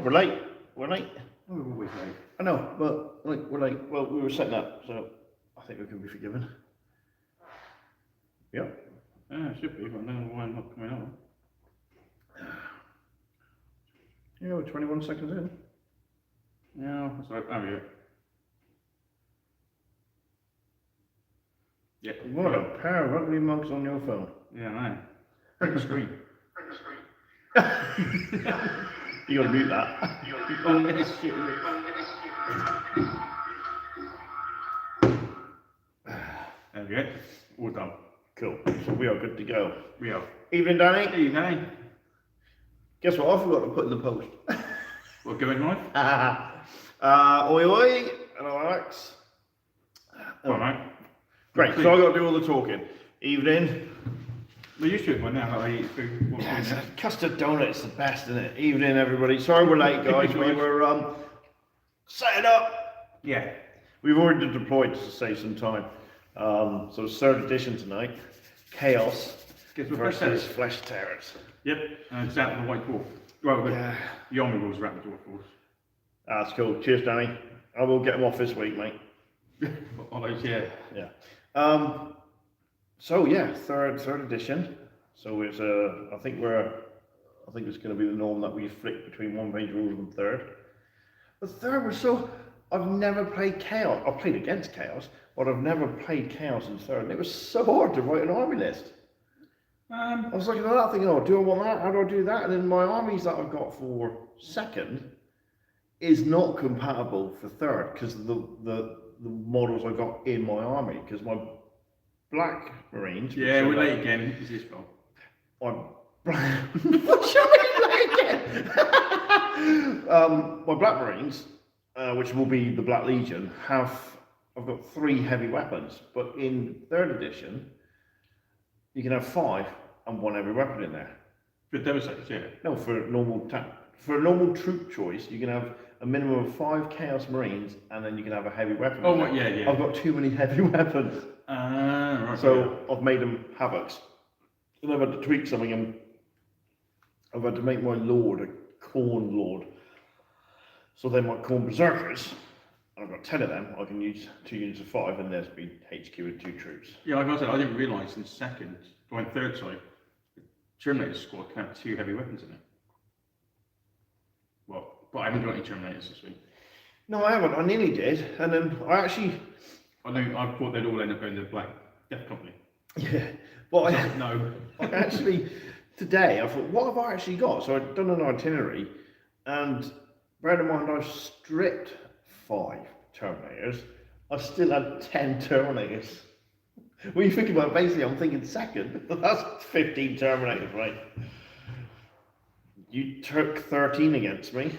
we're late. We're late. Oh, we're always late. I know, but like, we're late. Well, we were setting up, so I think we can be forgiven. Yep. Yeah, it should be, but I don't know why I'm not coming on. Yeah, we're 21 seconds in. Yeah, that's right. Oh, yeah. Yeah. What a pair of ugly mugs on your phone. Yeah, I know. Break the screen. You gotta mute that. Oh, this shit. There we go. All done. Cool. So we are good to go. We are. Evening, Danny. There you go. Guess what? I forgot to put in the post. What, going live? Oi oi. Hello, Alex. All right. Great. So I got to do all the talking. Evening. Well, you should by now. I eat food. Yeah, custard donut's the best, isn't it? Evening, everybody. Sorry we're late, guys. We were setting up. Yeah. We've already deployed to save some time. So it's third edition tonight. Chaos versus Flesh Terrors. Yep. And it's out of the White Dwarf. Well, the Omnivores are out the Dwarf Force. That's cool. Cheers, Danny. I will get them off this week, mate. Oh, yeah. Yeah. So yeah, third edition. So it's I think it's going to be the norm that we flick between one-page rules and third. But third was so. I've never played Chaos. I've played against Chaos, but I've never played Chaos in third. And it was so hard to write an army list. I was looking at that thinking, oh, do I want that? How do I do that? And then my armies that I've got for second is not compatible for third because the models I got in my army. Because my Black Marines. Yeah, we're late again. Is this wrong? What shall we late again? My Black Marines, which will be the Black Legion, I've got 3 heavy weapons, but in third edition, you can have 5 and 1 heavy weapon in there. For Devastators, yeah. No, for a normal troop choice, you can have a minimum of 5 Chaos Marines, and then you can have a heavy weapon. Oh, what? Yeah. I've got too many heavy weapons. Right. So I've made them Havocs. And I've had to tweak something, and I've had to make my Lord a Khorne Lord. So then my Khorne Berserkers, and I've got 10 of them, I can use 2 units of 5, and there's been HQ and 2 troops. Yeah, like I said, I didn't realise in third, sorry, the Terminator squad can have 2 heavy weapons in it. Well, but I haven't got any Terminators this week. No, I haven't. I nearly did, and then I thought they'd all end up in the Black Death Company. Yeah, but no. I actually, today, I thought, what have I actually got? So I'd done an itinerary, and bear in mind, I've stripped 5 Terminators. I still had 10 Terminators. When you think about it, basically, I'm thinking second. That's 15 Terminators, right? You took 13 against me.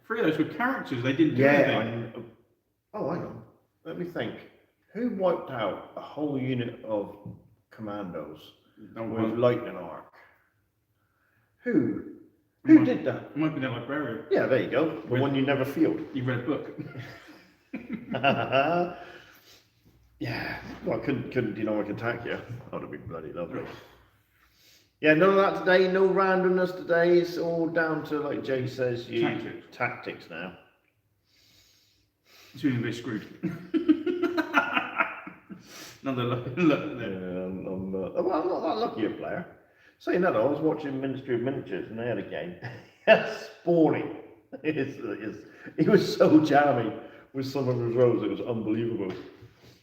3 of those were characters. They didn't do anything. Oh, hang on. Let me think. Who wiped out a whole unit of commandos with lightning arc? Who did that? It might be the librarian. Yeah, there you go. The one you never field. You read a book. Yeah. Well, I couldn't Dynamic attack you. That would have been bloody lovely. Yeah, none of that today. No randomness today. It's all down to, like Jay says, tactics now. It's going to be screwed. Another look. I'm not that lucky a player. Saying that, I was watching Ministry of Miniatures and they had a game. Spawning. He was so jammy with some of his rolls, it was unbelievable.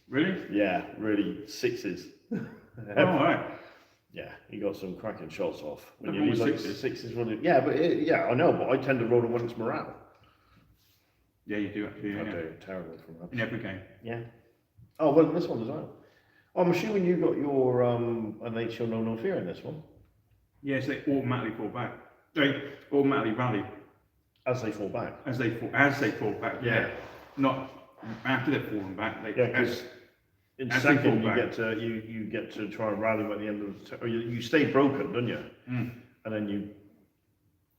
Really? Yeah, really. 6s. Oh, alright. Yeah, he got some cracking shots off. When you use like 6s running. Yeah, I know, but I tend to roll them when it's morale. Yeah, you do actually. I do. Terrible from that. In every game. Yeah. Oh, well, this one as well. I'm assuming you got your Innate Show No Fear in this one. Yes, they automatically fall back. They automatically rally as they fall back. As they fall back. Yeah. Not after they've fallen back. Because in second you get to try and rally them at the end of the you stay broken, don't you? And then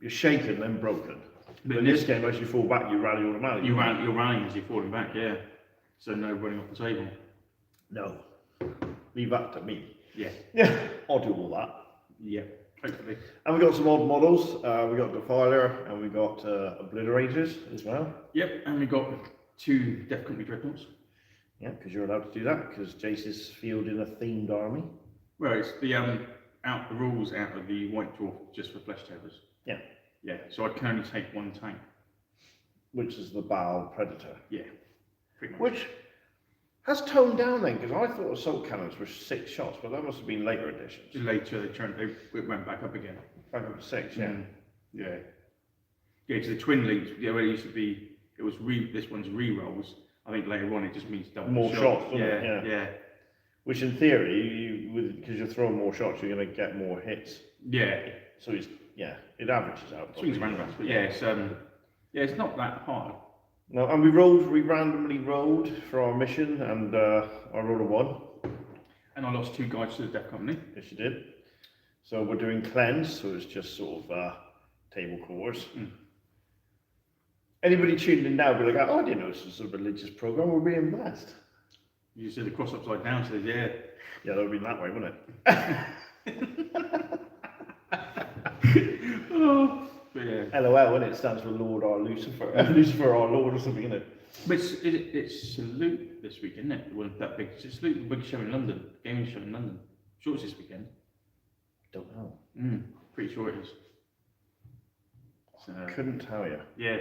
you're shaken, then broken. But in this game, as you fall back, you rally automatically. You're rallying as you're falling back, yeah. So no running off the table. No. Leave that to me. Yeah. Yeah. I'll do all that. Yeah. hopefully. And we got some odd models. We got Defiler and we got Obliterators as well. Yep, and we got 2 Death Company Dreadnoughts. Yeah, because you're allowed to do that because Jace is fielding a themed army. Well, it's the rules out of the White Dwarf just for flesh tethers. Yeah. Yeah, so I can only take 1 tank. Which is the Baal Predator. Yeah, pretty much. Which has toned down then, because I thought assault cannons were 6 shots, but that must have been later editions. Later, it went back up again. Back up to 6, yeah. Yeah. Yeah, because the twin links, where it used to be, this one's re-rolls. I think later on it just means double More shots, doesn't it? Yeah, yeah. Which in theory, because you're throwing more shots, you're going to get more hits. Yeah. So it averages out. Swings around about, but yeah, it's not that hard. No, and we randomly rolled for our mission, and I rolled a 1. And I lost 2 guys to the Death Company. Yes, you did. So we're doing cleanse, so it's just sort of table cores. Anybody tuned in now will be like, oh, I didn't know this was a religious program. We're being blessed. You said the cross upside down, so yeah. Yeah, that would be that way, wouldn't it? Oh, but yeah. LOL, and it stands for Lord our Lucifer. Lucifer our Lord or something, isn't it? But it's Salute this week, isn't it? Well, that big Salute, the big show in London, gaming show in London. Sure it's this weekend. Don't know. Pretty sure it is. So, Couldn't tell you. yeah,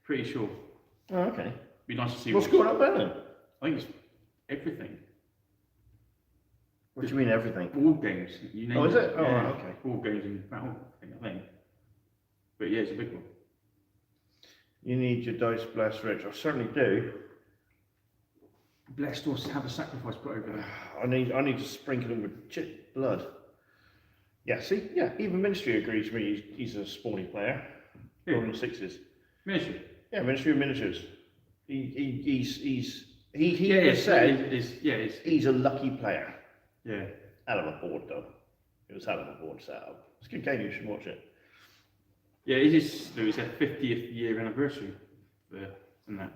pretty sure. Oh, okay. Be nice to see What's going on there then? I think it's everything. What do you mean everything? Board games. You name Oh, is it? Oh, Yeah, right, okay. Board games and battle, I think. But yeah, it's a big one. You need your dice blessed, Rich. I certainly do. Blessed or have a sacrifice put over there. I need to sprinkle him with blood. Yeah, see? Yeah, even Ministry agrees with me. He's a spawny player. Yeah. Rolling 6s. Ministry. Yeah, Ministry of Miniatures. He Yeah, said it's he's a lucky player. yeah. Hell of a board though. It was hell of a board setup. It's a good game, you should watch it. Yeah, it's their 50th year anniversary there and that.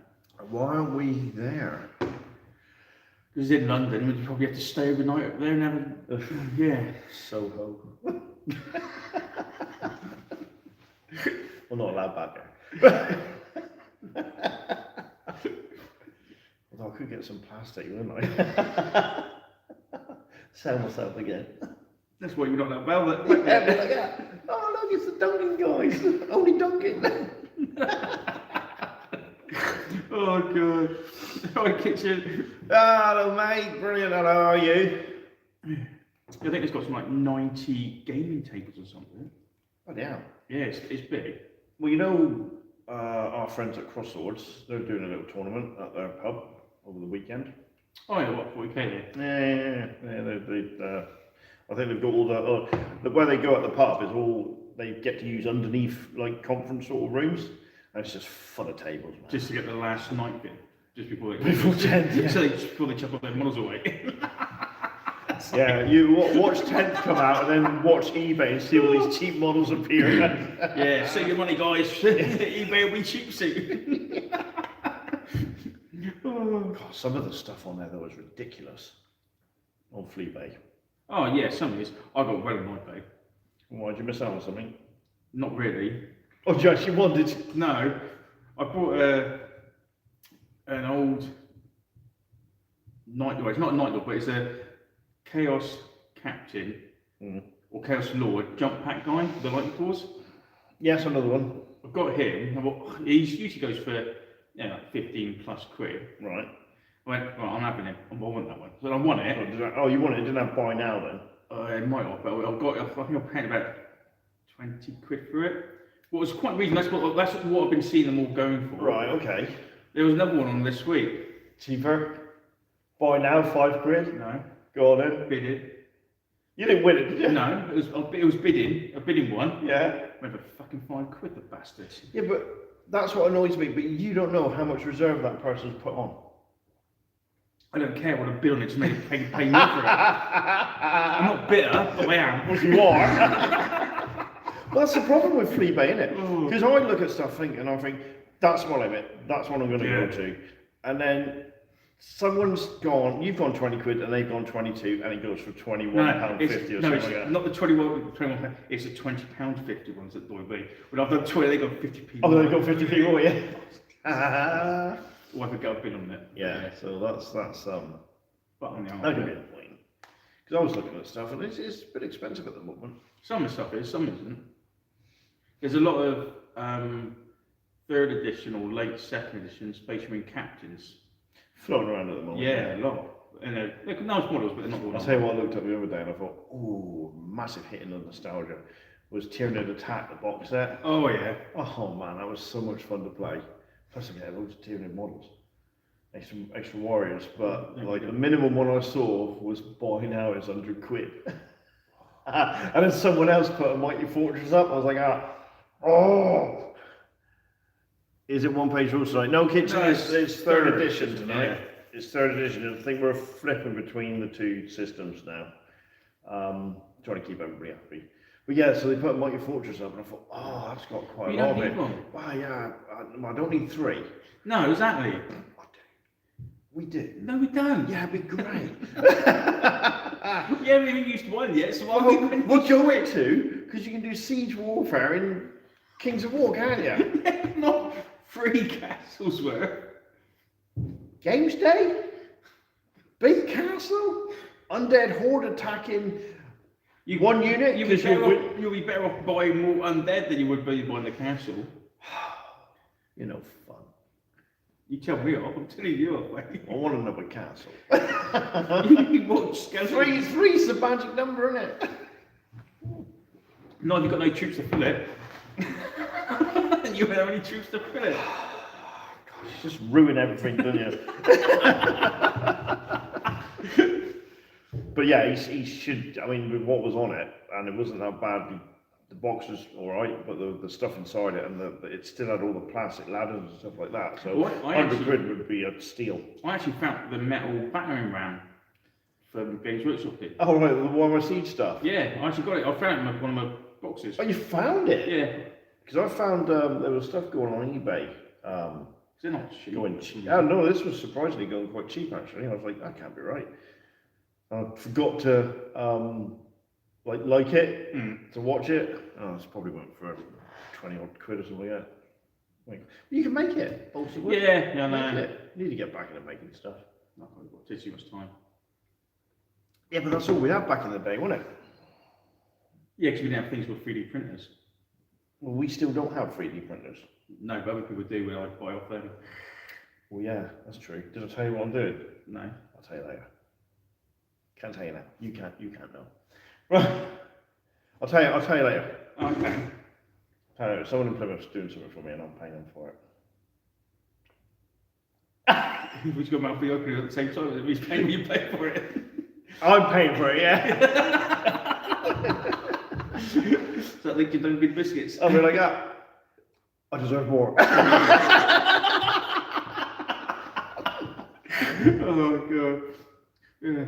Why aren't we there? Because in London, we'd probably have to stay overnight up there and have a yeah. Soho. We're not allowed back there. Although I could get some plastic, wouldn't I? Sell myself again. That's why you're not that well. Yeah, but like, yeah. Oh look, it's the Duncan guys. Only Duncan. Oh god. Hi kitchen. Hello mate, brilliant. How are you? I think it's got some like 90 gaming tables or something. Oh yeah. Yeah, it's big. Well, you know, our friends at Crosswords, they're doing a little tournament at their pub over the weekend. Oh yeah, what 40k there? Yeah. I think they've got all the where they go at the pub is all they get to use underneath like conference sort of rooms. And it's just full of tables, man. Just to get the last night bit, just before they Before 10, yeah. so before they chuck all their models away. Yeah, you watch 10th come out and then watch eBay and see all these cheap models appear. Yeah, save your money, guys. eBay will be cheap soon. God, some of the stuff on there though was ridiculous. On Fleabay. Oh yeah, some is. I got well annoyed though. Why did you miss out on something? Not really. Oh, you actually wanted? No, I bought an old Night Lord. It's not a Night Lord, but it's a Chaos Captain or Chaos Lord jump pack guy. The light claws. Yes, another one. I've got him. He usually goes for like 15 plus quid. Right. I went, well, I'm having it. I want that one. So I want it. Oh, you want it? Didn't have buy now then? It might have, but I've got. I think I paid about 20 quid for it. Well, it's quite reasonable. That's what I've been seeing them all going for. Right. Okay. There was another one on this week. Cheaper. Buy now, 5 quid. No. Go on then. Bidded. You didn't win it, did you? No, it was bidding. A bidding one. Yeah. Went for fucking 5 quid, the bastards. Yeah, but that's what annoys me. But you don't know how much reserve that person's put on. I don't care what a bill on it, just make it pay me for it. I'm not bitter, but I am. Well, you are. Well, that's the problem with Fleabay, isn't it? Oh. Because I look at stuff and I think, that's my limit. That's what I'm going to go to. And then Someone's gone, you've gone 20 quid and they've gone 22 and it goes for £21.50 or it's, something no, like it's that. not the 21, it's the £20.50 ones at Doy. When I've done 20, they got 50p. Oh, they've got 50p more, yeah. Or I've got a bid on it. Yeah, so that's But on the that could be the point. Because I was looking at stuff and it's a bit expensive at the moment. some of the stuff is, some isn't. There's a lot of third edition or late second edition Space Marine Captains. Floating around at the moment. Yeah, a lot. And they're nice models, but they're not all. I'll tell you what I looked up the other day and I thought, ooh, massive hit in the nostalgia was Tyranid Attack, the box set. Oh yeah. Oh man, that was so much fun to play. Plus I had loads of Tyranid models. Extra warriors, but like the minimum one I saw was buy now is 100 quid. And then someone else put a Mighty Fortress up, I was like, oh. Is it one page rules tonight? No, kids, No, it's third edition tonight. Yeah. It's third edition, and I think we're flipping between the two systems now. Trying to keep everybody happy. But yeah, so they put a Mighty Fortress up, and I thought, oh, that's got quite a lot of it. Wow, yeah, I don't need 3. No, exactly. We do. No, we don't. Yeah, it'd be great. We haven't even used one yet, so why we We'll go it too, because you can do siege warfare in Kings of War, can't you? Not 3 castles worth. Games Day? Big castle? Undead horde attacking one unit? You'll be better off buying more undead than you would be buying the castle. You know, fun. You tell me off, I'm telling you off, mate. I want another castle. You watch Three's the magic number, isn't it? No, you've got no troops to fill it. You don't have any troops to fill it. You just ruin everything, don't you? But yeah, he should. I mean, with what was on it, and it wasn't that bad. The box was all right, but the stuff inside it, and it still had all the plastic ladders and stuff like that. So 100 quid would be a steal. I actually found the metal battering ram from Games Workshop kit. Oh right, the Warhammer Siege stuff. Yeah, I actually got it. I found it in one of my boxes. Oh, you found it? Yeah. Because I found there was stuff going on eBay. They're not cheap. Going cheap. Oh no, this was surprisingly going quite cheap actually. I was like, that can't be right. I forgot to like it, to watch it. Oh, it's probably went for 20 odd quid or something like that. Like, you can make it. Yeah, I know. You need to get back into making stuff. Not got too much time. Yeah, but that's all we had back in the day, wasn't it? Yeah, because we didn't have things with 3D printers. Well, we still don't have 3D printers. No, but other people do when I buy off them. Well, yeah, that's true. Did I tell you what I'm doing? No. I'll tell you later. Can't tell you now. You can't know. Right. I'll tell you later. Okay. Someone in Plymouth's doing something for me and I'm paying them for it. We've got mouth opening at the same time as he's paying you pay for it. I'm paying for it, yeah. So I think you've done good biscuits. I'll be like, yeah, I deserve more. Oh god. Yeah.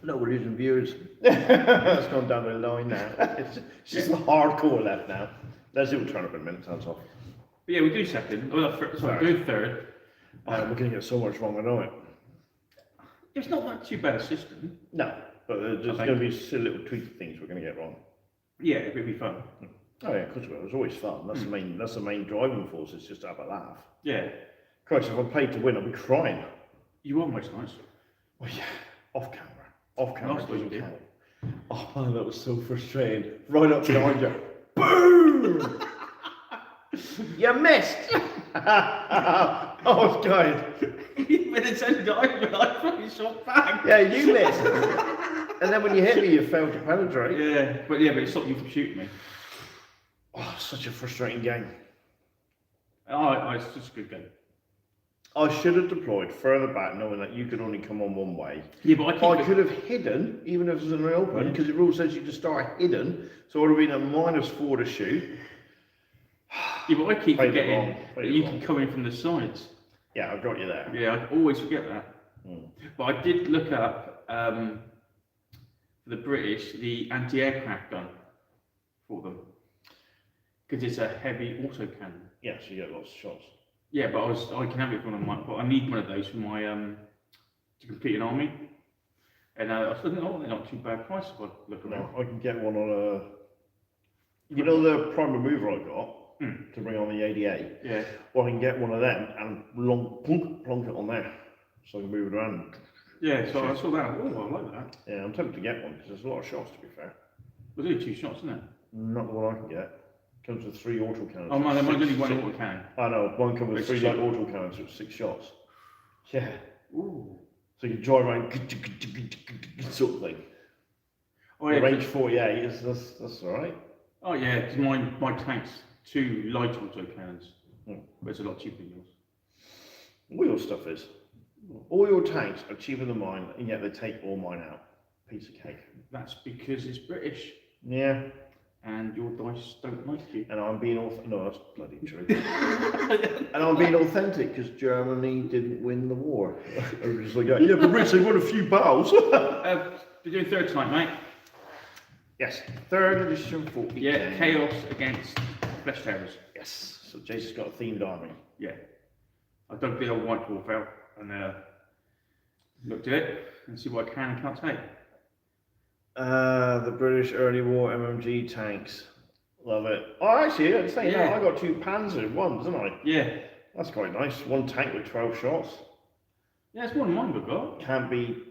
No, we're losing viewers. It's gone down the line now. It's just the hardcore left now. Let's do a turn up in a minute, hands off. But yeah, we do second. Oh, sorry, do third. We're going to get so much wrong, I know it. It's not that too bad a system. No, but there's going to be silly little tweaky things we're going to get wrong. Yeah, it'll be fun. Oh yeah, of course it will. It's always fun. That's the main driving force. It's just to have a laugh. Yeah. Christ, if I played to win, I'd be crying. You are most nice. Oh yeah, off camera. Off camera Last doesn't week you did. count. Oh man, that was so frustrating. Right up behind you. Boom! You missed! Oh, it's good. But it's only I fucking shot back. Yeah, you missed. And then when you hit me, you failed to penetrate. Yeah, but it stopped you from shooting me. Oh, such a frustrating game. Oh, it's just a good game. I should have deployed further back, knowing that you could only come on one way. Yeah, but I could have hidden, even if it was in the open, because the rule says you just start hidden, so it would have been a -4 to shoot. Yeah, but I keep Played it forgetting wrong. that you can come in from the sides. Yeah, I've got you there. Yeah, I always forget that. But I did look up for the British the anti-aircraft gun for them because it's a heavy autocannon. Yeah, so you get lots of shots. Yeah, but I can have it for one of my. But I need one of those for my to compete in army. And I was thinking, oh, they're not too bad price if I look around. No, I can get one on a. You know the prime mover I got Hmm. to bring on the ADA. Yeah. Well, I can get one of them and plonk it on there, so I can move it around. Yeah, so I saw that. Oh, I like that. Yeah, I'm tempted to get one because there's a lot of shots. To be fair, There's only 2 shots, isn't it? not the one I can get. Comes with 3 auto cannons. Oh, man, there might Six- only one six- auto cannon. I know, one comes with It's 3 cheap. light auto cannons, so it's 6 shots. Yeah. Ooh. So you can drive around sort of thing. Oh, The yeah. range 48 is that's all right. Oh, yeah, because my tank's 2 light auto cannons. Hmm. But it's a lot cheaper than yours. All your stuff is. All your tanks are cheaper than mine, and yet they take all mine out. Piece of cake. That's because it's British. Yeah. And your dice don't like you. And I'm being no, that's bloody true. And I'm being authentic because Germany didn't win the war. I was just like, yeah, but Brits, they won a few battles. We're doing third tonight, mate. Yes, 3rd edition 40. Yeah, Chaos against Flesh Terrors. Yes, so Jason's got a themed army. Yeah. I dug the old White Dwarf out and looked at it and see what I can and can't take. The British early war MMG tanks. Love it. Oh, actually, I'd say Yeah. no, I got 2 Panzer ones, didn't I? Yeah. That's quite nice. 1 tank with 12 shots. Yeah, it's more than mine we've got. Can't be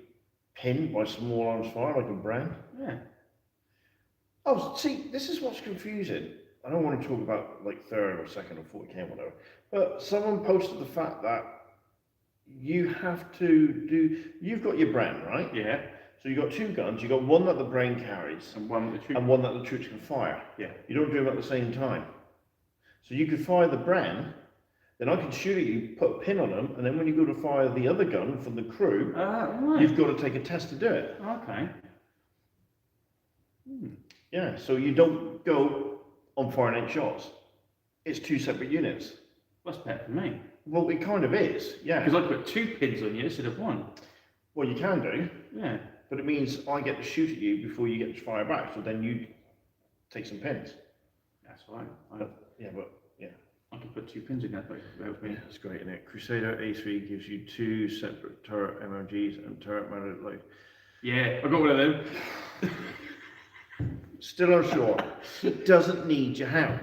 pinned by small arms fire like a brand. Yeah. Oh, see, this is what's confusing. I don't want to talk about like 3rd or 2nd or 40k or whatever, but someone posted the fact that you have to do. You've got your Bren, right? Yeah. So you've got 2 guns. You've got one that the brain carries And one with the truth. and one that the troops can fire. Yeah. You don't do them at the same time. So you could fire the Bren, then I can shoot at you, put a pin on them, and then when you go to fire the other gun from the crew, Right. you've got to take a test to do it. Okay. Yeah, so you don't go on firing 8 shots. It's 2 separate units. That's better for me. Well, it kind of is, yeah. Because I put 2 pins on you instead of 1. Well, you can do, Yeah. but it means I get to shoot at you before you get to fire back, so then you take some pins. That's right. Yeah, but I can put 2 pins in that, but that yeah, that's great, isn't it? Crusader A3 gives you 2 separate turret MRGs and turret mounted like. Yeah, I got one of them. Still unsure. It doesn't need your help.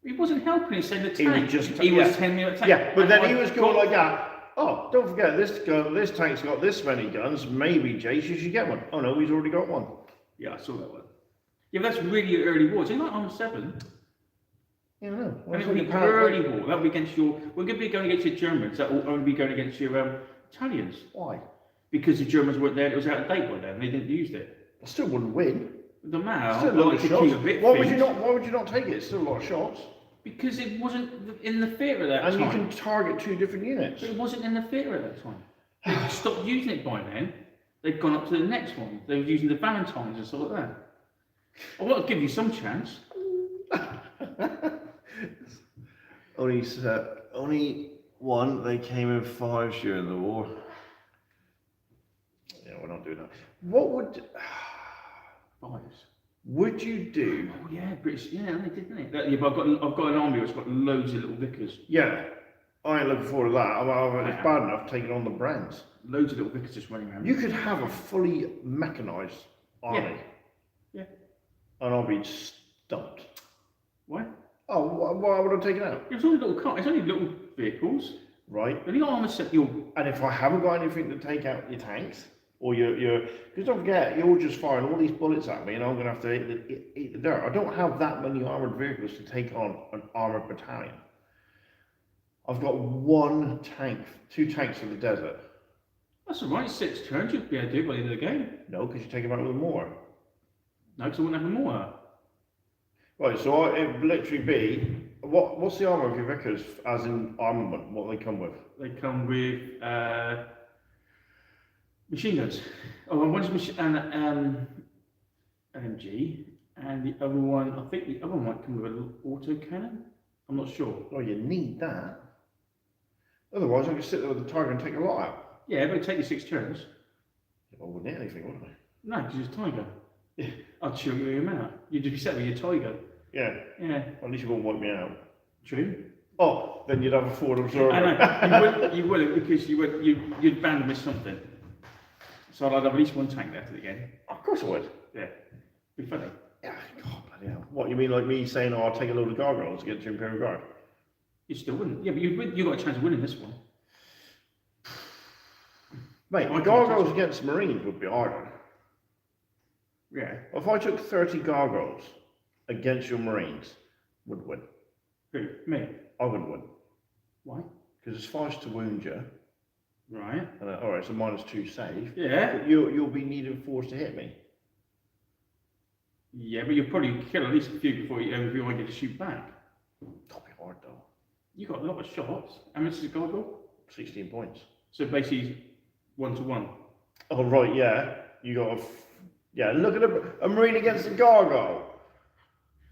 He wasn't helping, he said the He was tank. just- He was yeah. 10 minute tank. Yeah, but And then I he was going got- like that. Oh, don't forget this tank's got this many guns. Maybe Jace, you should get one. Oh no, he's already got one. Yeah, I saw that one. Yeah, but that's really early war. It's like Armour 7. Yeah, no. And it'll be early war. That'll be against your. We're going to be going against your Germans. That will only be going against your Italians. Why? Because the Germans weren't there. It was out of date by then. They didn't use it. I still wouldn't win. The man. Still a lot of shots. Why would you not take it? It's still a lot of shots. Because it wasn't in the theatre at that And time. you can target 2 different units. But it wasn't in the theatre at that time. They stopped using it by then. They'd gone up to the next one. They were using the Valentines and stuff like that. I want to give you some chance. Only one. They came in 5s during the war. Yeah, we're not doing that. What would you do? Oh yeah, British. Yeah, they did, didn't they? Yeah, but I've got an army that's got loads of little vicars. Yeah, I ain't looking forward to that. It's bad enough taking on the brands. Loads of little vicars just running around. You could have a fully mechanised army. Yeah. And I'll be stumped. Why? Oh, why would I take it out? It's only little cars. It's only little vehicles. Right. Have you got armour set? Your And if I haven't got anything to take out your tanks, or your, because don't forget, you're just firing all these bullets at me, and I'm going to have to eat the dirt. I don't have that many armoured vehicles to take on an armoured battalion. I've got 1 tank, 2 tanks in the desert. that's all right. 6 turns. You'll be able to do it by the end of the game. No, because you take them out with more. No, because I wouldn't have them more. Right, so it would literally be, what's the armour of your Vickers, as in armament, what they come with? They come with machine guns. Oh, one's an MG, and the other one, I think the other one might come with an auto cannon. I'm not sure. Oh, you need that. Otherwise, I could sit there with the Tiger and take a lot out. Yeah, but it'd take you 6 turns. I wouldn't hit anything, would I? No, because it's a tiger. Yeah. I'd shoot you out. You'd just be set with your tiger. Yeah, Yeah, at least you won't wipe me out. true. Oh, then you'd have a Ford I Absorber. know, you wouldn't because you'd bound to miss something. So I'd have at least one tank left at the end. Of course I would. Yeah, be funny. Yeah, God, bloody hell. What, you mean like me saying, oh, I'll take a load of gargoyles to get to Imperial Guard? You still wouldn't. Yeah, but you got a chance of winning this one. Mate, I can't gargoyles touch against Marines would be harder. Yeah. If I took 30 gargoyles against your Marines, would win. Who? Me. I would win. Why? Because it's 5 to wound you. Right. And, alright, so -2 save. Yeah. But you'll be needing force to hit me. Yeah, but you'll probably kill at least a few before you want to get to shoot back. That'll be hard though. You got a lot of shots. How much is a gargoyle? 16 points. So basically, 1-to-1. Oh, right, yeah. You got yeah, look at a Marine against a gargoyle.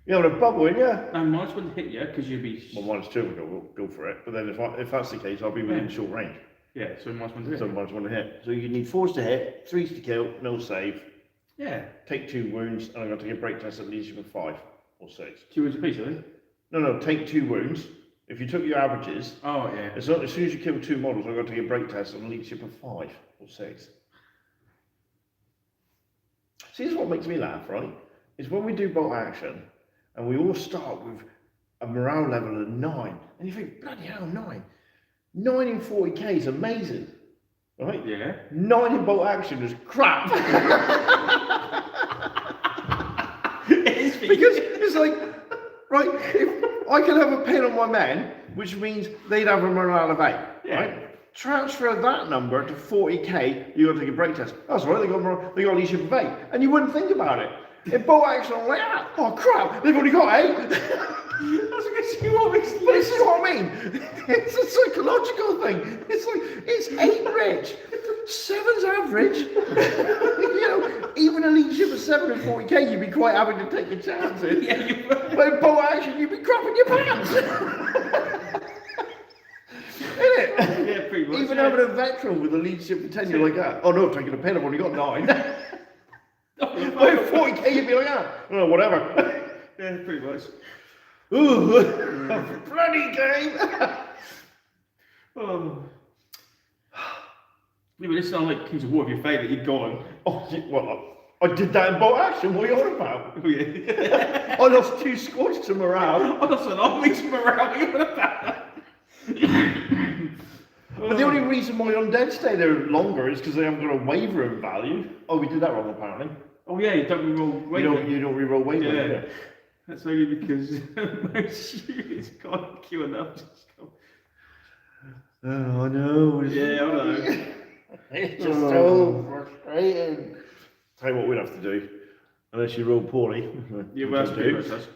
You know, a bubble, in you? Now, mine's wouldn't hit you because you'd be. Well, -2 would go for it. But then if that's the case, I'll be within short range. Yeah, so mine's wouldn't hit. So -1 to hit. So you need 4s to hit, 3s to kill, no save. Yeah. Take 2 wounds, and I'm going to take a break test that leaves you with 5 or 6. 2 wounds apiece, I think. No, take 2 wounds. If you took your averages, Oh, yeah. as soon as you kill 2 models, I'm going to take a break test and leaves you with 5 or 6. See, this is what makes me laugh, right? Is when we do bolt action, and we all start with a morale level of 9, and you think, bloody hell, 9. 9 in 40k is amazing, right? Yeah. 9 in bolt action is crap. Because it's like, right, if I can have a pin on my men, which means they'd have a morale of 8, right? Transfer that number to 40k, you got to take a break test. That's right, they got leadership of 8, and you wouldn't think about it. In bolt action, I'm like, oh crap, they've only got 8. That's because you always. But this is what I mean. It's a psychological thing. It's like it's 8 rich, 7's average. You know, even a leadership of 7 and 40k, you'd be quite happy to take your chances. Yeah, you would. But in bolt action, you'd be crapping your pants. Isn't it? Yeah, pretty much. Even having a veteran with a leadership of 10, you're like, oh no, taking a pen, I've only got 9. But in 40k, you'd be like, oh, whatever. Yeah, pretty much. Ooh, a bloody game. Oh. Yeah, but it's not like Kings of War, if you fail it, you're gone. Oh, well, I did that in bolt action. What are you on about? Oh, yeah. I lost 2 squads to morale. I lost an army's morale, what are you on about? But the only reason why undead stay there longer is because they haven't got a waiver in value. Oh, we did that wrong apparently. Oh yeah, you don't reroll You don't reroll waiver. Yeah. Yeah. That's only because most units can't queue enough. Oh, I know. Yeah, I know. It's just so frustrating. Tell you what we'd have to do, unless you roll poorly. Yeah, which well, I that's do. pretty much us.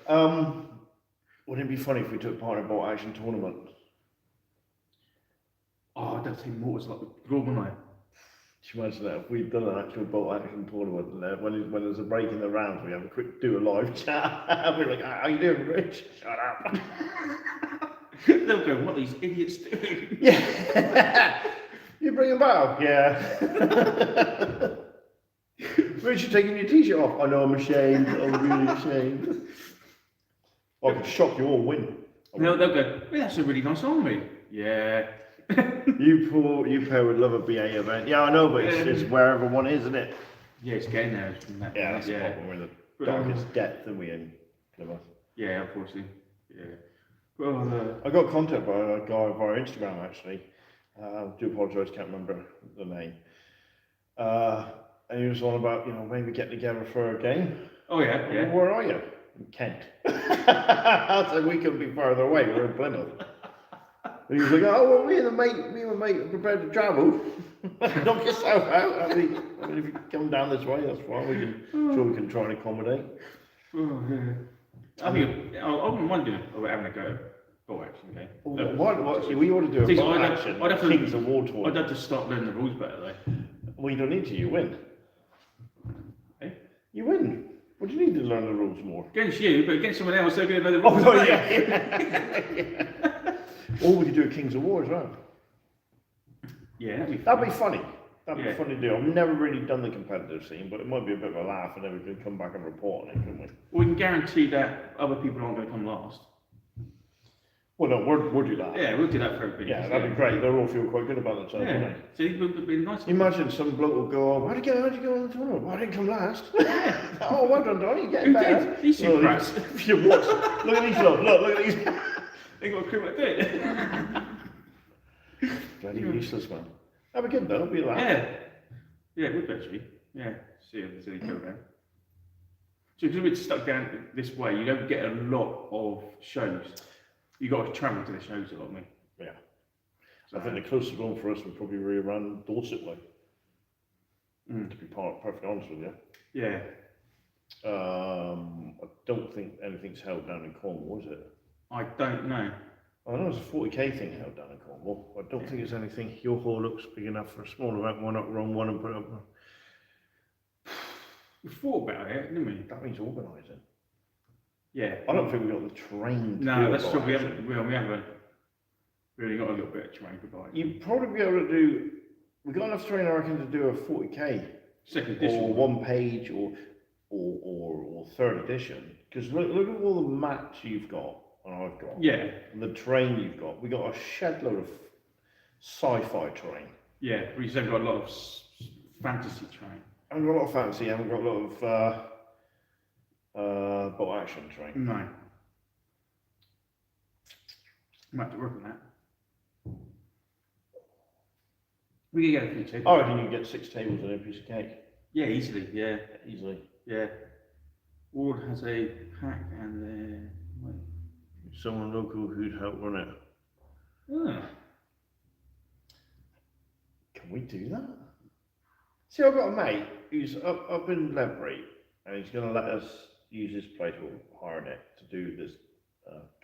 Wouldn't it be funny if we took part in a bolt action tournament? Oh, I'd have to take mortars like the draw, wouldn't I? Can you imagine that if we'd done an actual bolt action tournament and when there's a break in the rounds, we have a quick do a live chat. We're like, how you doing, Rich? Shut up. They'll go, what are these idiots doing? Yeah. You bring them back? Yeah. Rich, you're taking your t-shirt off. I know, I'm ashamed. I'm really ashamed. I could shock you all win. No, they'll go, well, that's a really nice army. Yeah. You pair would love a BA event. Yeah, I know, but it's wherever one is, isn't it? Yeah, it's getting there. From that Yeah, that's point, the problem. We're in the darkest depth, and we in Plymouth. Yeah, unfortunately. Yeah. Well, I got contacted by a guy via Instagram actually. I do apologise, can't remember the name. And he was on about, maybe getting together for a game. oh yeah, yeah. Where are you? In Kent. I said we couldn't be further away. We're in Plymouth. And he was like, oh, well, me and my mate are prepared to travel. Knock yourself out. I mean, if you come down this way, that's fine. We can try and accommodate. Oh, yeah. I think I wouldn't mind doing having a go. Bolt action game. We ought to do a Things bolt I'd action. have to- Kings of War tour. I'd have to start learning the rules better though. Well, you don't need to. You win. Eh? You win. What do you need to learn the rules more? Against you, but against someone else, they're going to know the Oh, rules. no, better. yeah. Or we could do a Kings of War as well. Yeah, that'd be fun. That'd be funny. That'd be Yeah. funny to do. I've never really done the competitive scene, but it might be a bit of a laugh, and then we could come back and report on it, couldn't we? We can guarantee that other people aren't going to come last. Well, no, we'll do that. Yeah, we'll do that for a bit. Yeah, that'd be great. They'll all feel quite good about themselves, Yeah. wouldn't So it would be nice. they? Imagine some bloke will go, how'd you go on the tournament? Well, I didn't come last. Oh, well done, Donny, getting Who better. did? These two Well, brats. If you watch, look at these lot, look at these. They got a crew like that. Bloody useless, man. That'd be good though, it'd be a laugh. Yeah. Yeah, it would actually. Yeah. See how they go down. So because we're stuck down this way, you don't get a lot of shows. You got to travel to the shows a lot, mate. Yeah. So I think the closest one for us would probably be around Dorset way, to be perfectly honest with you. yeah. I don't think anything's held down in Cornwall, is it? I don't know. I know there's a 40k thing held down in Cornwall. I don't think there's anything. Your hall looks big enough for a small event. Why not run one and put it up? We thought about it, didn't we? That means organising. Yeah. I don't think we've got the train. to No, do that's true. We organising. haven't really got a little bit of terrain provided. You'd probably be able to do. We got enough terrain, I reckon, to do a 40k Second or edition. one page or third edition. Because look at all the maps you've got and I've got. Yeah. And the terrain you've got. We got a shed load of sci-fi terrain. Yeah. We just haven't got a lot of fantasy terrain. Haven't got a lot of fantasy. Haven't got a lot of boat action terrain. No. Might have to work on that. We can get a few tables. I reckon you can get 6 tables and a piece of cake. Yeah, easily. Yeah. Easily. Yeah. Ward has a pack and then. Wait. Someone local who'd help run it. Ah. Can we do that? See, I've got a mate who's up in Ledbury, and he's going to let us use his place or hire it to do this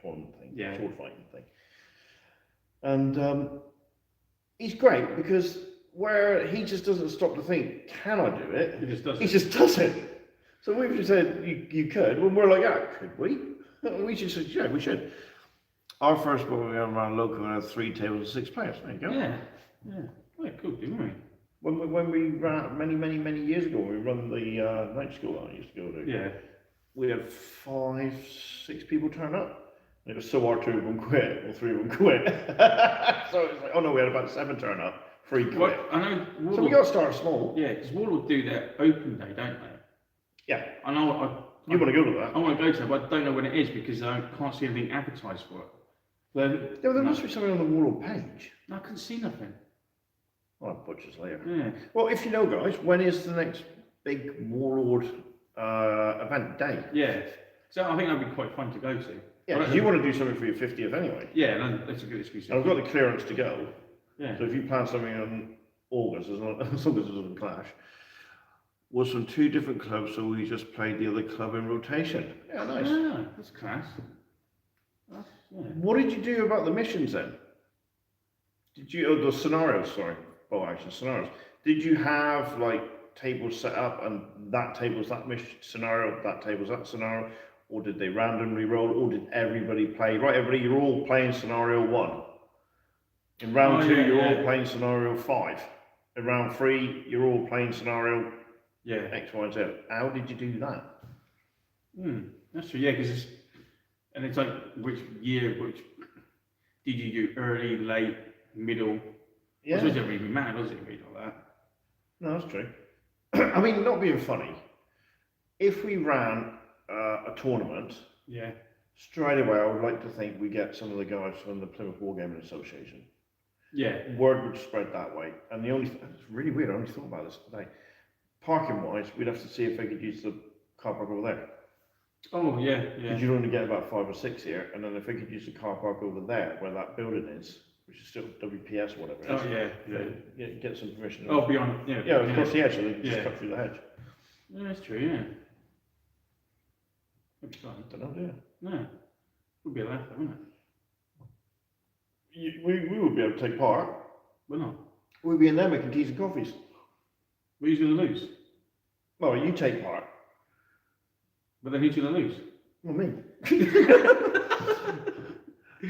tournament thing, Yeah. sword fighting thing. And he's great because where he just doesn't stop to think, can I do it? He just does He it. just does it. So we've just said, you could. When we're like, yeah, could we? We just said, yeah, we should. Our first one we had around local and had 3 tables and 6 players. There you go. Yeah. Yeah. Oh, cool, didn't we? When we ran many years ago, we run the night school that I used to go to. Yeah. We had 5, 6 people turn up. And it was so hard 2 of them quit, or 3 of them quit. So it was like, oh no, we had about 7 turn up, 3 quit. Well, I know. Ward So we got to start small. Yeah, because Ward do their open day, don't they? Yeah. I know. You want to go to that? I want to go to that, but I don't know when it is because I can't see anything advertised for it. Then, Yeah, there must be something on the Warlord page. I couldn't see nothing. I'll have butchers later. Yeah. Well, if you know, guys, when is the next big Warlord event day? Yeah. So I think that'd be quite fun to go to. Yeah, because you want to do something for your 50th anyway. Yeah, that's a good excuse. And I've got the clearance to go. Yeah. So if you plan something in August, as long as it doesn't clash, was from 2 different clubs, so we just played the other club in rotation. Yeah, nice. Ah, that's class. Yeah. What did you do about the missions then? Did you, the scenarios, sorry, action scenarios. Did you have like tables set up and that table's that mission scenario, that table's that scenario? Or did they randomly roll, or did everybody play? Right, everybody, you're all playing scenario 1. In round 2, you're all playing scenario 5. In round 3, you're all playing scenario Yeah. X, Y, and Z. How did you do that? That's true. Yeah, because it's like which did you do? Early, late, middle? Yeah. It doesn't really matter, does it? Really, like that. No, that's true. I mean, not being funny, if we ran a tournament, Yeah. straight away I would like to think we get some of the guys from the Plymouth Wargaming Association. Yeah. Word would spread that way. And the only it's really weird, I only thought about this today. Parking wise, we'd have to see if they could use the car park over there. Oh yeah, yeah. Because you'd only get about 5 or 6 here, and then if they could use the car park over there, where that building is, which is still WPS or whatever it is, Oh yeah, yeah. get some permission. Oh, beyond. Yeah. Yeah, across the edge, so they can just Yeah. cut through the hedge. Yeah, that's true. Yeah. That'd be fun. Don't know, do you? No. Would be a laugh, wouldn't it? We would be able to take part. We're not. We'd be in there making teas and coffees. Who's going to lose? Well, you take part. But then who's going to lose? Well, me.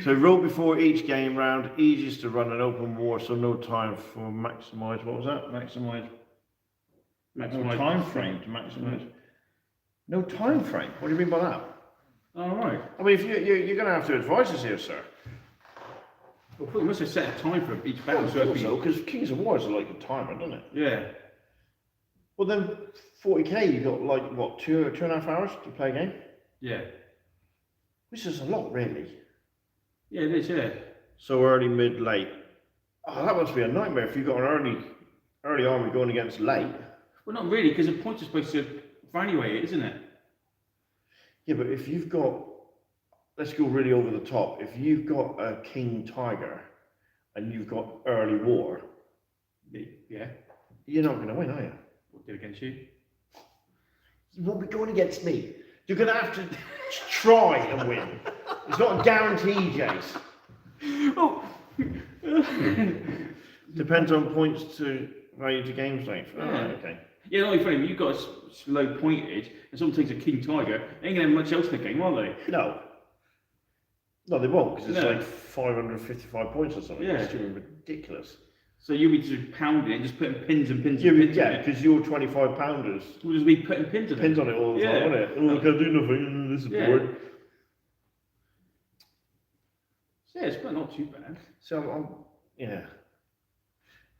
So roll before each game round, easiest to run an open war, so no time for maximise, what was that? Maximise. No time frame to maximise. No time frame? What do you mean by that? All right. I mean, if you're going to have to advise us here, sir. Well, we must have set a time for each battle. Also, because Kings of War is like a timer, doesn't it? Yeah. Well, then 40k, you got like what, two and a half hours to play a game, Yeah. which is a lot, really. Yeah, it is. Yeah. So early, mid, late. Oh, that must be a nightmare if you've got an early army going against late. Well, not really, because the points are supposed to evaluate it, isn't it? Yeah, but if you've got, let's go really over the top. If you've got a King Tiger and you've got early war, Yeah. you're not going to win, are you? What did against you? You won't be going against me. You're going to have to try and win. It's not a guarantee, Jace. Oh. Depends on points to value to game strength. Oh, Yeah. okay. Yeah, not funny. You've got a low pointage, and someone takes a King Tiger. They ain't gonna have much else in the game, are they? No. No, they won't, because it's No. like 555 points or something. Yeah. It's too ridiculous. So you'll be just pounding it, and just putting pins and pins and pins. Yeah, in it. because you're 25 pounders. We'll just be putting pins in Pins it. on it all the Yeah. time, won't it? Oh, I can't do nothing. This is Yeah. boring. Yeah, it's not too bad. So, yeah.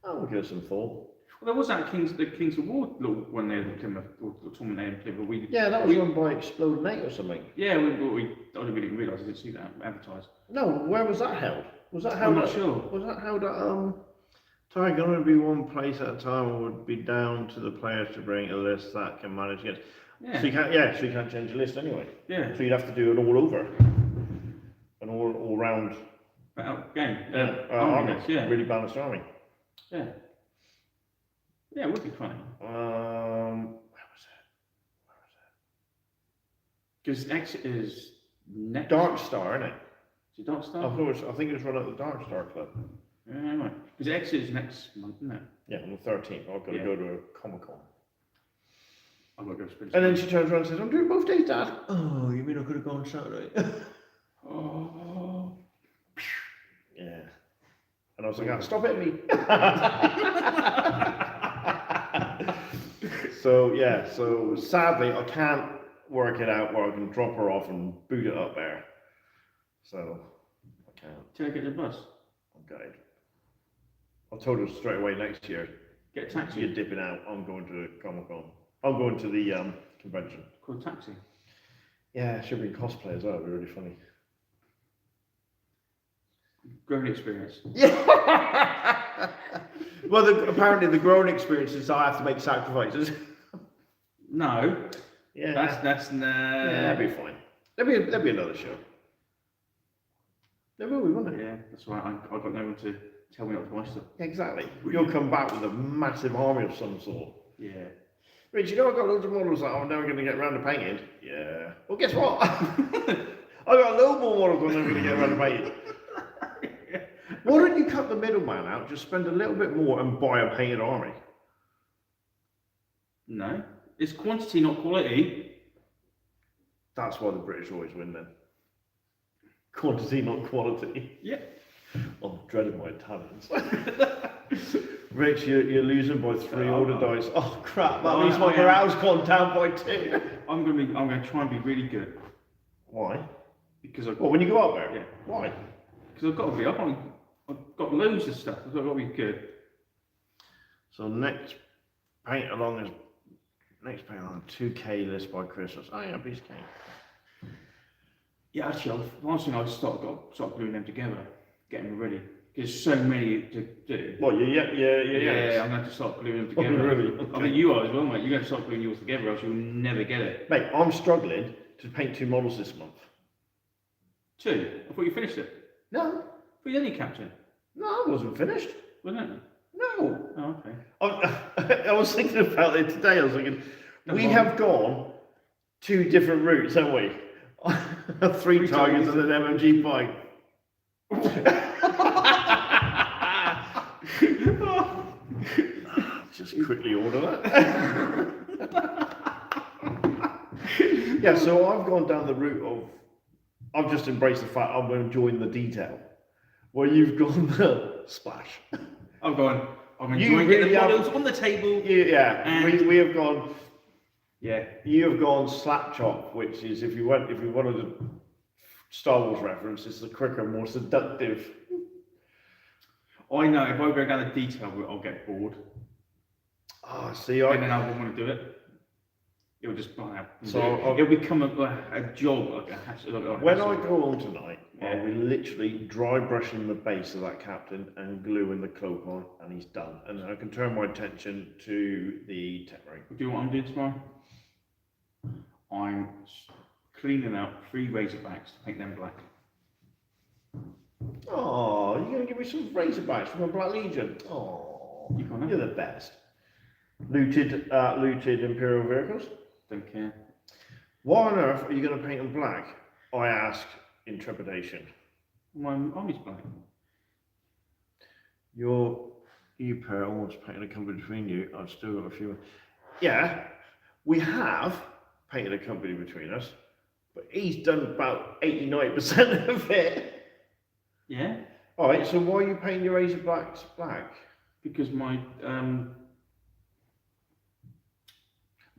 I'll give it some thought. Well, there was that the Kings of War little one there, the tournament there in Plymouth. Yeah, that was run by Explode 8 or something. Yeah, I didn't really realise. I didn't see that advertised. No, where was that held? Was that I'm held not at, sure. Was that held at, Tiger would be one place at a time, or would be down to the players to bring a list that can manage against. Yeah. So you can't change the list anyway. Yeah. So you'd have to do it all over. An all round Game. army. Yeah. Really balanced army. Yeah. Yeah, it would be funny. Where was Because X is it? next. Dark Star, isn't it? Is it Dark Star? I think it was run at the Dark Star Club. Yeah, right. Because X is next month, isn't it? Yeah, on the 13th. I've got to Yeah. go to a Comic Con. I've got to go sprint. And then she turns around and says, I'm doing both days, Dad. Oh, you mean I could have gone Saturday? Oh. Yeah. And I was like, oh, stop hitting me. So sadly, I can't work it out where I can drop her off and boot it up there. So I can't. Till I get the bus. I'm gutted. I told her straight away next year, Get a taxi. you're dipping out. I'm going to Comic Con. I'm going to the convention. Call a taxi. Yeah, she'll bring cosplay as well. It'll be really funny. Grown experience. Yeah. Well, apparently the growing experience is I have to make sacrifices. No. Yeah. That's no. Yeah, that'd be fine. There'll be another show. There will be, won't there? Yeah, that's right. I've got no one to tell me not to watch them. Exactly. You'll come back with a massive army of some sort. Yeah. Rich, you know I've got loads of models that I'm never going to get around to painting. Yeah. Well, guess what? I've got a little more models I'm never going to get around to painting. Why don't you cut the middleman out, just spend a little bit more and buy a painted army? No. It's quantity, not quality. That's why the British always win then. Quantity, not quality. Yeah. I'm dreading my Italians. Rich, you're losing by 3 order dice. Oh crap, that means my morale's gone down by 2. I'm gonna try and be really good. Why? Because I've Well, when you go out there? Yeah. Why? I've got to be up. I've got loads of stuff. I've got to be good. So next paint along 2K list by Christmas. Oh yeah, piece of cake. Yeah, actually, last thing I start gluing them together, getting them ready. There's so many to do. Well, yeah. Yeah, I'm going to have to start gluing them together. Oh, really? I Okay. think you are as well, mate. You're going to start gluing yours together, else you'll never get it. Mate, I'm struggling to paint 2 models this month. 2. I thought you finished it. No, I thought you only captain, no, I wasn't finished. wasn't it? No. Oh, okay. I was thinking about it today. I was thinking, No, we well- have gone 2 different routes, haven't we? 3 targets and an MMG bike. Just quickly order that. Yeah, so I've gone down the route of, I've just embraced the fact I'm enjoying the detail. Where you've gone the splash. I'm You enjoying getting really the have- models on the table. Yeah, And- we have gone, Yeah. You have gone slap chop, which is if you wanted a Star Wars reference, it's the quicker, more seductive. I know if I go down the detail route, I'll get bored, Ah, see, and then I won't want to do it. It'll just burn out. So It'll become a job, like a hassle. when I go home tonight, Yeah. I'll be literally dry brushing the base of that captain and gluing the cloak on, and he's done. And I can turn my attention to the tech ring. Do you know what I'm doing tomorrow? I'm cleaning out 3 Razorbacks to paint them black. Oh, you're going to give me some Razorbacks from a Black Legion. Oh, You can't have you're the best. Looted Imperial vehicles. Don't care. Why on earth are you going to paint them black? I asked in trepidation. My army's black. You pair almost painted a company between you. I've still got a few. Yeah, we have painted a company between us, but he's done about 89% of it. Yeah, All right, so why are you painting your Razorbacks black? because my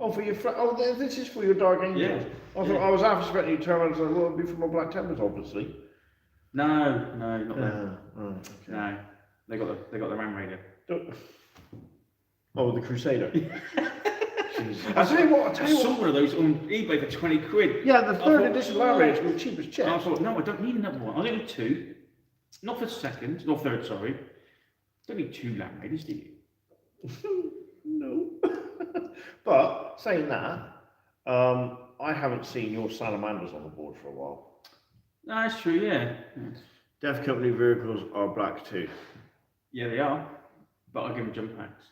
Oh, for your this is for your Dark Angels. Yeah, I thought yeah. I was half expecting you to turn around and say, well, it'd be for my Black Templars, obviously. no, not them. Okay. No, they got the Ram Raider. Oh, the Crusader. I I tell you what. saw one of those on eBay for 20 quid. Yeah, the third thought, edition oh. Land Raiders were cheap as And I chips. thought, no, I don't need another one. I only need 2. Not for second, not third, sorry. Don't need 2 Ram Raiders, do you? No. But saying that, I haven't seen your salamanders on the board for a while. No, that's true, yeah. Death Company vehicles are black too. Yeah, they are. But I give them jump packs.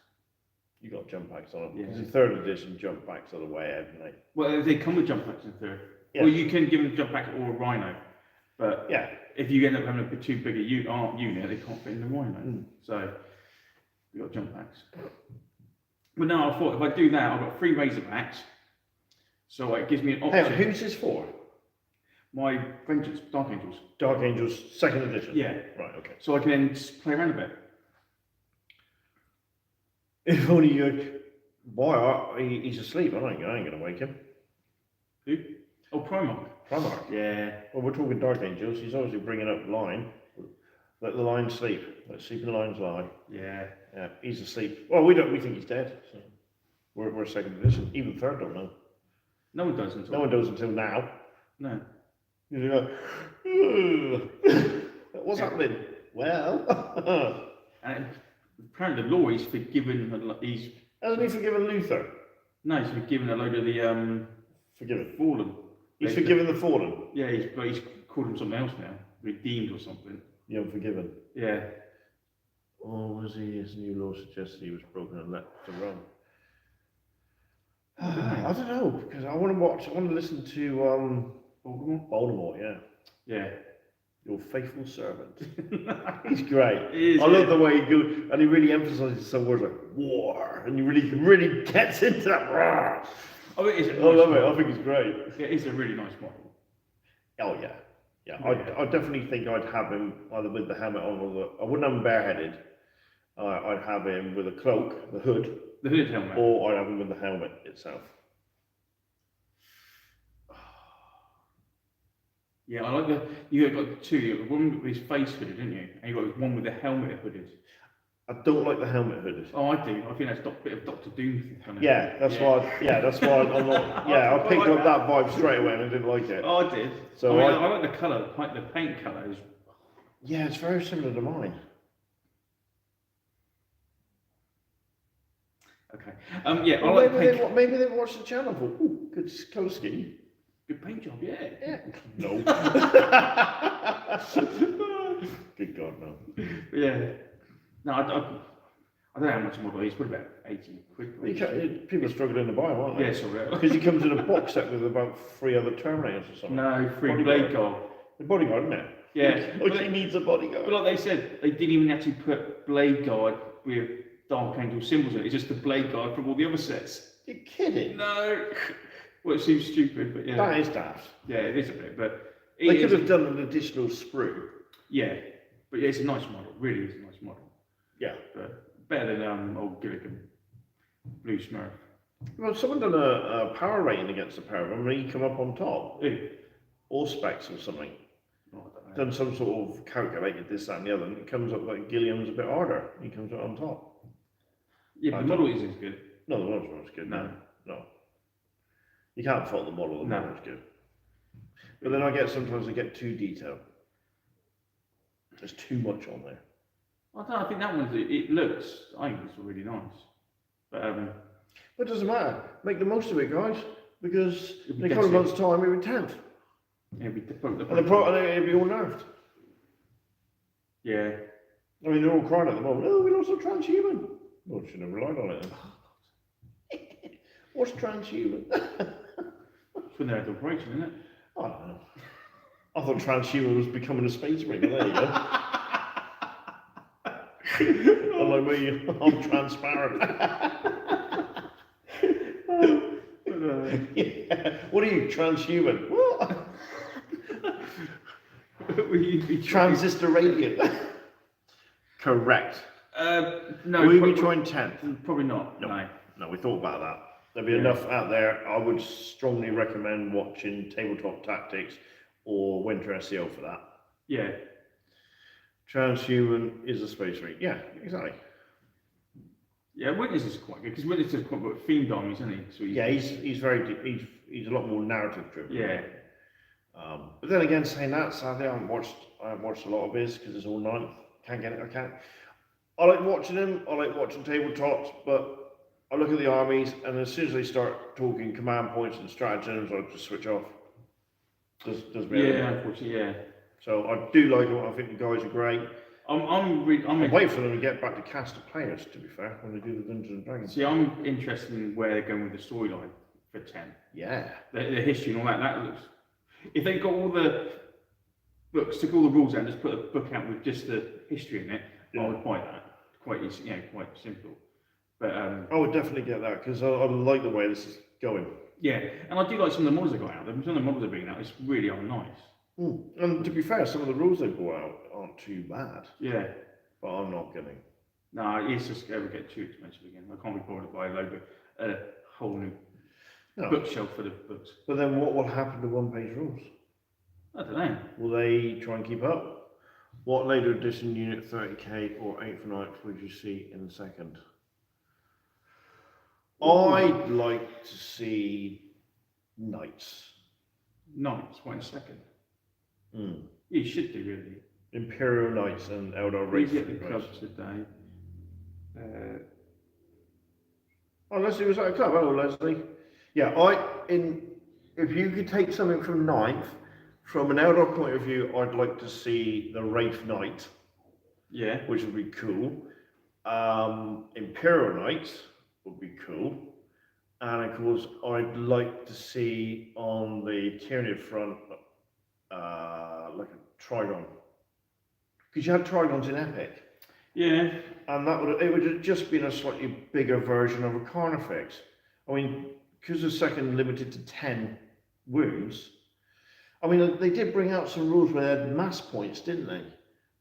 You got jump packs on them. Yeah. Because the third edition jump packs are the way ahead, mate. Well, they come with jump packs in third. Yeah. Well, you can give them jump pack or a Rhino. But Yeah. if you end up having a bit too big a unit, they can't fit in the Rhino. Mm. So, you got jump packs. But no, I thought if I do that, I've got 3 Razorbacks. So it gives me an Hang on, option. who's this for? My Vengeance, Dark Angels. Dark Angels second edition. Yeah. Right. Okay. So I can then just play around a bit. If only you. Boy, he's asleep. I ain't going to wake him. Who? Oh, Primarch. Primarch. Yeah. Well, we're talking Dark Angels. He's obviously bringing up line. Let the line sleep. Let sleeping lions lie. Yeah. Yeah, he's asleep. Well, we think he's dead. So we're second edition. Even third don't know. No one does until. No one knows until now. No. You go, what's happening? Well, And apparently the law he's forgiven. He's hasn't he forgiven Luther? no, he's forgiven a load of the Forgiven. fallen. He's forgiven the fallen. Yeah, he's called him something else now. Redeemed or something. The unforgiven. Yeah. Or was he? His new law suggested he was broken and left to run. I don't know because I want to watch. I want to listen to Voldemort. Yeah, Yeah. your faithful servant. He's great. He is, I love yeah. the way he goes, and he really emphasises some words like war, and he really gets into that. Roar. Oh, it is. I love it. I think it's great. It is a really nice model. Oh yeah, yeah. Yeah. I definitely think I'd have him either with the helmet on or the. I wouldn't have him bareheaded. I'd have him with a cloak, the hood, The hooded helmet. or I'd have him with the helmet itself. Yeah, I like you got 2. You got one with his face hooded, didn't you? And you got one with the helmet hooded. I don't like the helmet hooded. Oh, I do. I think that's a bit of Doctor Doom kind of. Yeah, that's why. Yeah, that's why I'm not. Yeah, I picked like up that vibe straight away and I didn't like it. Oh, I did. So I like the colour. The paint colour is. Yeah, it's very similar to mine. Okay. Yeah, I Well, like the paint. maybe they watched the channel for good colour scheme. Good paint job, yeah. Yeah. No. Good God, no. Yeah. No, I don't know how much a model is. Probably about 80 quid. People are struggling to buy them, aren't they? Yeah, sorry. Because he comes in a box set with about 3 other Terminators or something. No, free Bodyguard. blade guard. The bodyguard, isn't it? Yeah. Like he needs a bodyguard. But like they said, they didn't even actually put blade guard with Dark Angel symbols in it. It's just the blade guard from all the other sets. You're kidding. No. Well, it seems stupid, but yeah. That is daft. Yeah, it is a bit, but They could have done an additional sprue. Yeah, but yeah, it's a nice model. Really, is a nice model. Yeah. But better than old Gilligan, Blue Smurf. Well, someone done a power rating against the pair of them, and he come up on top, Who? or specs or something. Oh, I don't know. Done some sort of calculated this, that, and the other, and it comes up like Gilliam's a bit harder. He comes out on top. Yeah, but I the model isn't as good. No, the model's good. No. No. You can't fault the model. The No. model's good. But then I get sometimes they get too detailed. There's too much on there. I don't know, I think that one's, it looks, I think it's really nice. But, But it doesn't matter. Make the most of it, guys, because It'll in be a couple of better. months' time, it'll be 10th. it'll be different. And it'll be all nerfed. Yeah. I mean, they're all crying at the moment. Oh, we lost our transhuman. Well, should have relied on it then. What's transhuman? It's when they're at operation, isn't it? I don't know. I thought transhuman was becoming a space marine, but there you go. Unlike me, I'm transparent. Yeah. What are you, transhuman? What? Will you be Transistor radiant. Correct. no. Will you probably, be trying 10th? Probably not. No. No. No, we thought about that. There'll be Yeah. enough out there. I would strongly recommend watching Tabletop Tactics or Winter SEO for that. Yeah. Transhuman is a space marine. Yeah, exactly. Yeah. Witness is quite good because Witness is quite good themed armies, isn't he? So Yeah, he's very deep. He's a lot more narrative driven. Yeah. But then again, saying that, sadly, I haven't watched a lot of his because it's all 9th. Can't get it. I can't. I like watching him. I like watching tabletops, but I look at the armies, and as soon as they start talking command points and stratagems, I just switch off. Does me Yeah. out. Unfortunately, yeah. So I do like them. I think the guys are great. I'm I'm waiting for them to get back to cast of players. To be fair, when they do the Dungeons and Dragons. See, I'm interested in where they're going with the storyline for 10. Yeah. The history and all that. That looks. If they got all the books, took all the rules out, and just put a book out with just the history in it, Yeah. I would buy that. Quite easy, quite simple. But I would definitely get that because I like the way this is going. yeah, and I do like some of the models they got out. Some of the models they're bringing out, it's really nice. And to be fair, some of the rules they brought out aren't too bad. Yeah. But I'm not getting. No, it's just ever get too expensive again. I can't be bothered to buy a whole new No. bookshelf full of books. But then what will happen to one-page rules? I don't know. Will they try and keep up? What later edition unit 30k or 8th and 9th would you see in the second? I'd like to see knights. Knights, wait a second. Mm. You should do really. Imperial knights and Eldar Wraith Easy at the knights. club today. Oh, Leslie was at a club. Hello, Leslie. Yeah, if you could take something from 9th, from an Eldar point of view, I'd like to see the Wraith Knight, Yeah. which would be cool. Imperial Knights would be cool. And of course, I'd like to see on the Tyranid front, like a Trigon. Because you had Trigons in Epic. Yeah. And it would have just been a slightly bigger version of a Carnifex. I mean, because the second limited to 10 wounds, I mean, they did bring out some rules where they had mass points, didn't they?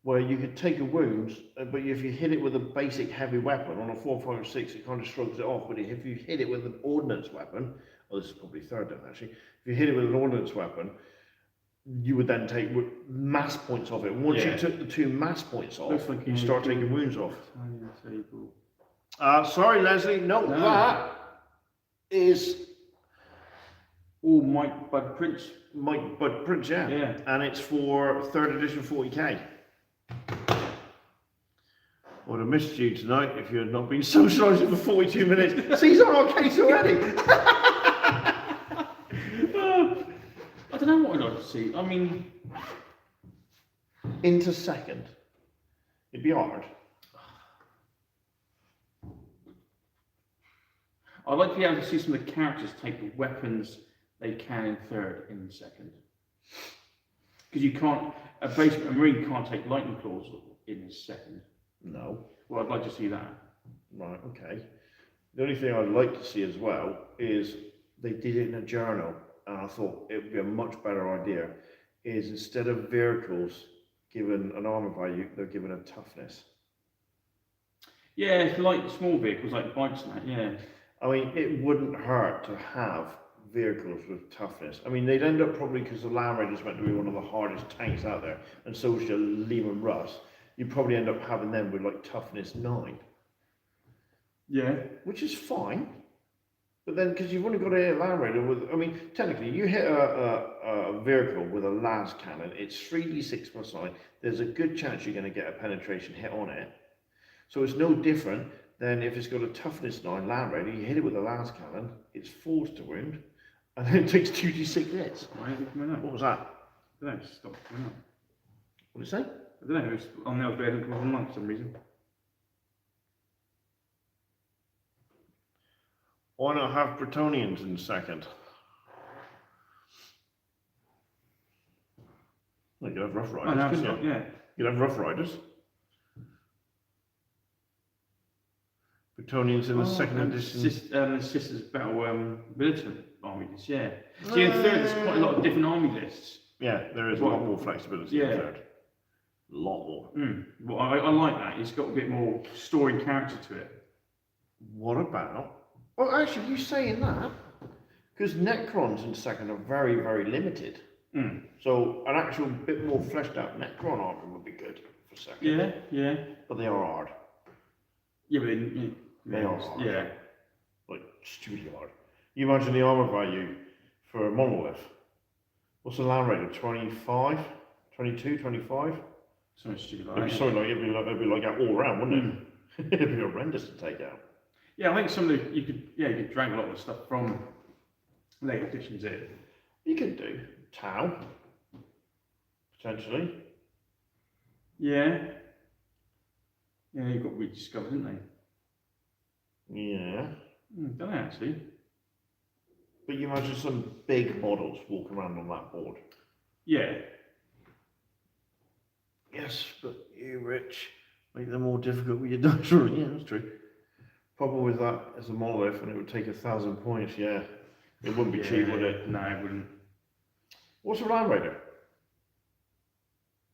Where you could take a wound, but if you hit it with a basic heavy weapon on a 4.6, it kind of shrugs it off. But if you hit it with an ordnance weapon, well, this is probably third then actually, if you hit it with an ordnance weapon, you would then take mass points off it. And once you took the 2 mass points off, Like you start taking wounds off. Table. Sorry, Leslie. No, that is All Mike Bud Prince. Mike Bud Prince, yeah. Yeah. And it's for 3rd edition 40k. I would have missed you tonight if you had not been socialising for 42 minutes. See, he's on our case already. I don't know what I'd like to see. I mean, Into second. It'd be hard. I'd like to be able to see some of the characters take the weapons they can in 3rd in 2nd. Because you can't, a Marine can't take lightning claws in his 2nd. No. Well, I'd like to see that. Right, okay. The only thing I'd like to see as well is they did it in a journal, and I thought it would be a much better idea, is instead of vehicles given an armor value, they're given a toughness. Yeah, it's like small vehicles, like bikes and that, yeah. I mean, it wouldn't hurt to have vehicles with toughness. I mean, they'd end up probably, because the Land Raider's meant to be one of the hardest tanks out there, and so is your Lehman Russ, you'd probably end up having them with like toughness 9, Yeah. which is fine. But then, because you've only got a Land Raider with, I mean, technically, you hit a vehicle with a las cannon, it's 3d6 plus 9, there's a good chance you're going to get a penetration hit on it. So it's no different than if it's got a toughness 9 Land Raider, you hit it with a las cannon, it's forced to wound, and then it takes 2d6 hits. Why is it coming up? What was that? I don't know, it stopped coming up. What did it say? I don't know, it's on the upgrade and come on for some reason. Why not have Bretonians in second? Well, you could have Rough Oh, Riders, no, it's couldn't not, you? yeah. You could have Rough Riders. Bretonians in the second edition. Sisters Battle Militant armies, yeah. See, in third, there's quite a lot of different army lists. Yeah, there is a lot more flexibility in Yeah. third. A lot more. Well, I like that. It's got a bit more story and character to it. What about? Well, actually, you saying that, because Necrons in second are very, very limited. So an actual bit more fleshed out Necron army would be good for second. Yeah, yeah. But they are hard. Yeah, but They are hard. yeah. Like, stupidly hard. You imagine the armor value for a monolith. What's the Land Raider? 25? 22, 25? Something stupid It'd like be that. something like, it'd be like that all around, wouldn't it? It'd be horrendous to take out. Yeah, I think some of the you could drag a lot of the stuff from late editions in. You could do Tau, potentially. Yeah. Yeah, you've got rediscovered, didn't they? Yeah. Don't they actually? But you imagine some big models walking around on that board. Yeah. Yes, but you, Rich, make them more difficult with your dice rolling. Yeah, that's true. Problem with that is a monolith, and it would take 1,000 points. Yeah, it wouldn't be cheap, would it? No, it wouldn't. What's a Land Raider?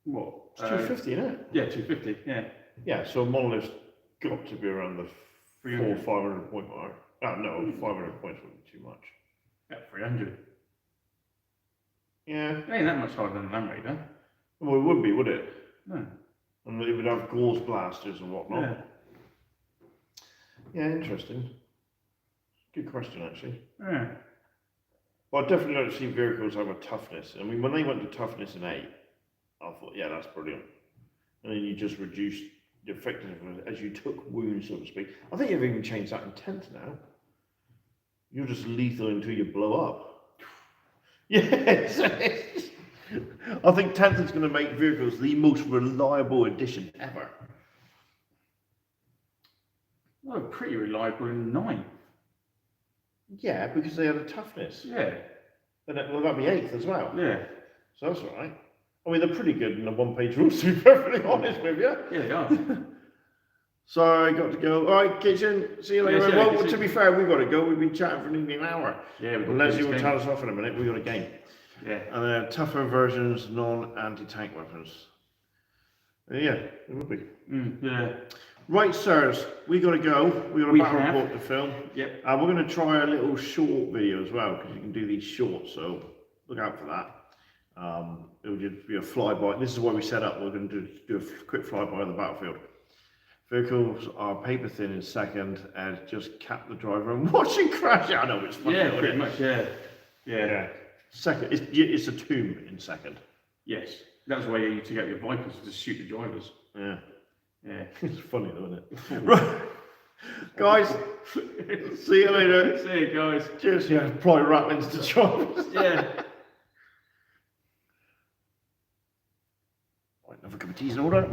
What? It's 250, isn't it? Yeah, 250. Yeah. Yeah, so a monolith's got to be around the 300. 500 point mark. Oh, no, 500 points would be too much. Yeah, 300. Yeah, It ain't that much harder than a Land Raider. well, it would be, would it? No. And it would have Gauss blasters and whatnot. Yeah. Yeah, interesting. Good question, actually. Yeah. Well, I definitely don't see vehicles have a toughness. I mean, when they went to toughness in 8, I thought, yeah, that's brilliant. And then you just reduced the effectiveness as you took wounds, so to speak. I think you've even changed that in 10th now. You're just lethal until you blow up. Yes. I think 10th is going to make vehicles the most reliable edition ever. Well, pretty reliable in 9. Yeah, because they had a toughness. Yeah. And well, that'd be 8th as well. Yeah. So that's all right. I mean, they're pretty good in the one-page rules, to be perfectly honest with you. Yeah, they are. So I got to go. All right, kitchen. See you later. Yeah, see you Well, later. to be fair, we've got to go. We've been chatting for nearly an hour. Yeah, we've got Leslie this will game. tell us off in a minute. We've got a game. Yeah. And then tougher versions, non-anti-tank weapons. Yeah, it would be. Yeah. Right, sirs, we got to go. We got a We battle have. report to film. Yep. We're going to try a little short video as well, because you can do these short, so look out for that. It'll just be a flyby. This is what we set up. We're going to do a quick flyby of the battlefield. Vehicles are paper thin in second, and just cap the driver and watch it crash. I know it's funny. Yeah, isn't pretty it? much, yeah. Yeah. Yeah. Second, it's a tomb in second. Yes. That's why you took out your Vipers to shoot the drivers. Yeah. Yeah. It's funny though, isn't it? Right. Guys, see you later. See you guys. Cheers. Yeah, apply rattlings to drivers. Yeah. Right, have a cup of tea in order.